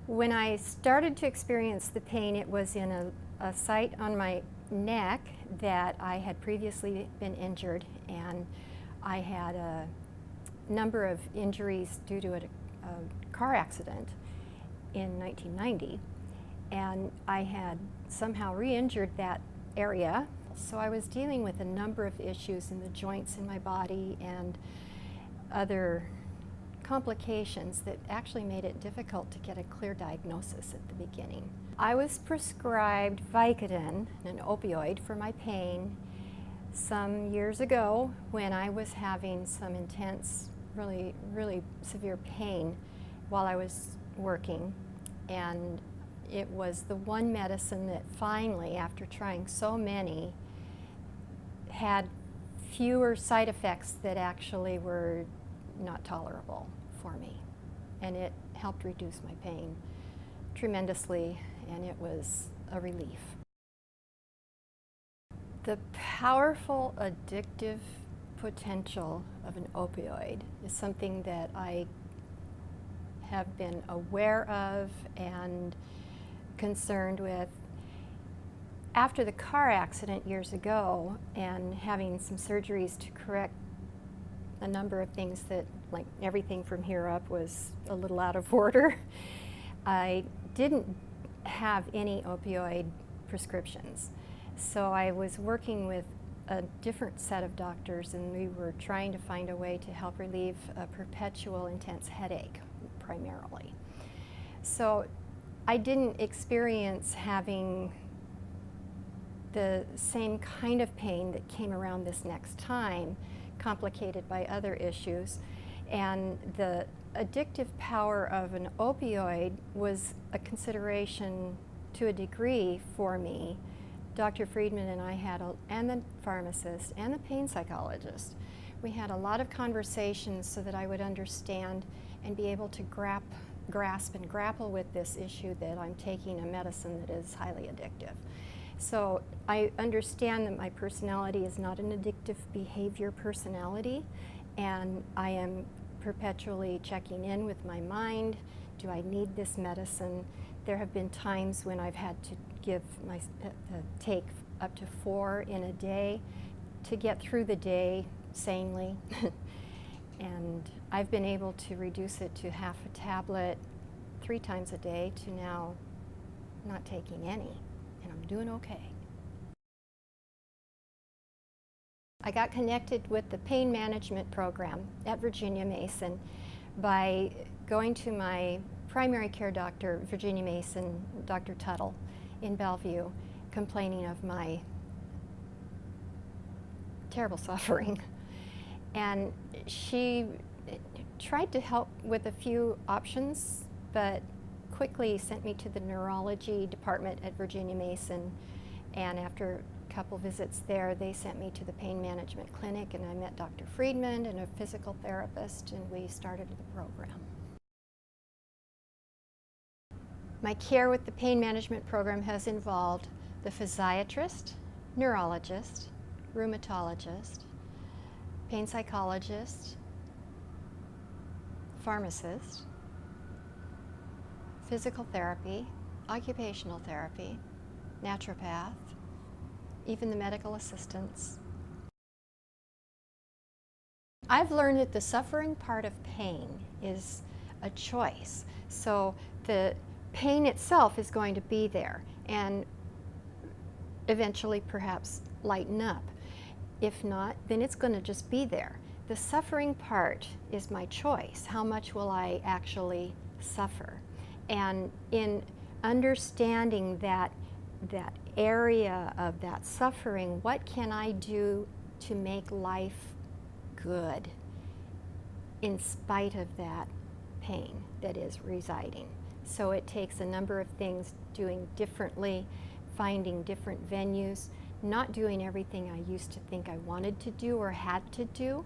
When I started to experience the pain, it was in a site on my neck that I had previously been injured, and I had a number of injuries due to a car accident in 1990, and I had somehow re-injured that area. So I was dealing with a number of issues in the joints in my body and other complications that actually made it difficult to get a clear diagnosis at the beginning. I was prescribed Vicodin, an opioid, for my pain some years ago when I was having some intense, really severe pain while I was working. And it was the one medicine that finally, after trying so many, had fewer side effects that actually were not tolerable for me. And it helped reduce my pain tremendously, and it was a relief. The powerful addictive potential of an opioid is something that I have been aware of and concerned with. After the car accident years ago and having some surgeries to correct a number of things that, like everything from here up, was a little out of order, I didn't have any opioid prescriptions. So I was working with a different set of doctors, and we were trying to find a way to help relieve a perpetual intense headache, primarily. So I didn't experience having the same kind of pain that came around this next time, complicated by other issues. And the addictive power of an opioid was a consideration to a degree for me. Dr. Friedman and I had, and the pharmacist and the pain psychologist, we had a lot of conversations so that I would understand and be able to grasp and grapple with this issue that I'm taking a medicine that is highly addictive. So I understand that my personality is not an addictive behavior personality, and I am perpetually checking in with my mind. Do I need this medicine? There have been times when I've had to take up to 4 in a day to get through the day sanely. And I've been able to reduce it to half a tablet 3 times a day to now not taking any, and I'm doing okay. I got connected with the pain management program at Virginia Mason by going to my primary care doctor, Virginia Mason, Dr. Tuttle, in Bellevue, complaining of my terrible suffering. And she tried to help with a few options, but quickly sent me to the neurology department at Virginia Mason. And after a couple visits there, they sent me to the pain management clinic, and I met Dr. Friedman and a physical therapist, and we started the program. My care with the pain management program has involved the physiatrist, neurologist, rheumatologist, pain psychologist, pharmacist, physical therapy, occupational therapy, naturopath, even the medical assistants. I've learned that the suffering part of pain is a choice. So the pain itself is going to be there and eventually perhaps lighten up. If not, then it's going to just be there. The suffering part is my choice. How much will I actually suffer? And in understanding that area of that suffering, what can I do to make life good in spite of that pain that is residing? So it takes a number of things, doing differently, finding different venues, not doing everything I used to think I wanted to do or had to do,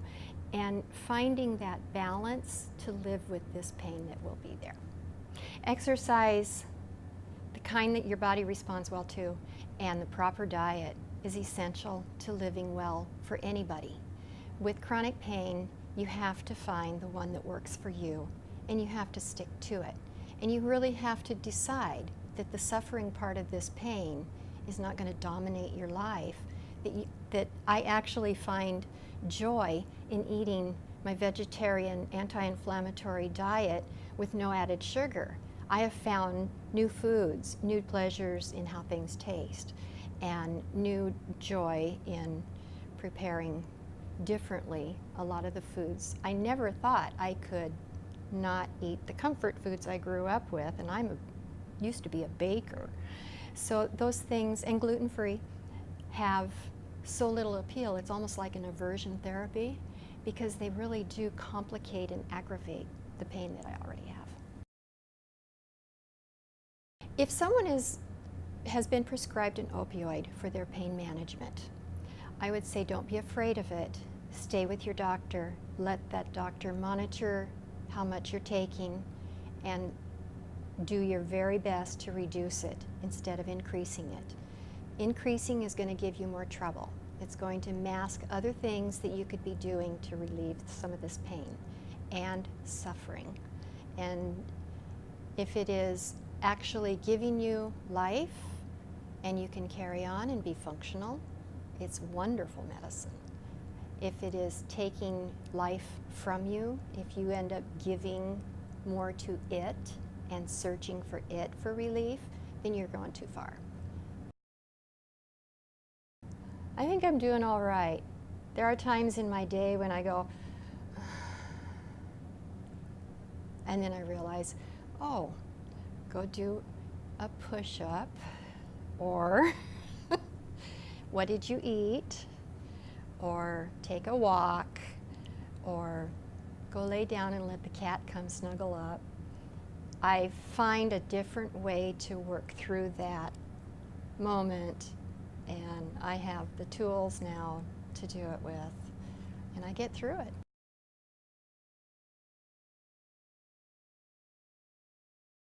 and finding that balance to live with this pain that will be there. Exercise, the kind that your body responds well to, and the proper diet is essential to living well for anybody. With chronic pain, you have to find the one that works for you, and you have to stick to it. And you really have to decide that the suffering part of this pain is not going to dominate your life, that I actually find joy in eating my vegetarian anti-inflammatory diet with no added sugar. I have found new foods, new pleasures in how things taste, and new joy in preparing differently a lot of the foods. I never thought I could not eat the comfort foods I grew up with, and used to be a baker. So those things, and gluten-free, have so little appeal. It's almost like an aversion therapy, because they really do complicate and aggravate the pain that I already have. If someone has been prescribed an opioid for their pain management, I would say don't be afraid of it. Stay with your doctor. Let that doctor monitor how much you're taking, and do your very best to reduce it instead of increasing it. Increasing is going to give you more trouble. It's going to mask other things that you could be doing to relieve some of this pain and suffering. And if it is actually giving you life and you can carry on and be functional, it's wonderful medicine. If it is taking life from you, if you end up giving more to it and searching for it for relief, then you're going too far. I think I'm doing all right. There are times in my day when I go, and then I realize, oh, go do a push-up, or what did you eat, or take a walk, or go lay down and let the cat come snuggle up. I find a different way to work through that moment, and I have the tools now to do it with, and I get through it.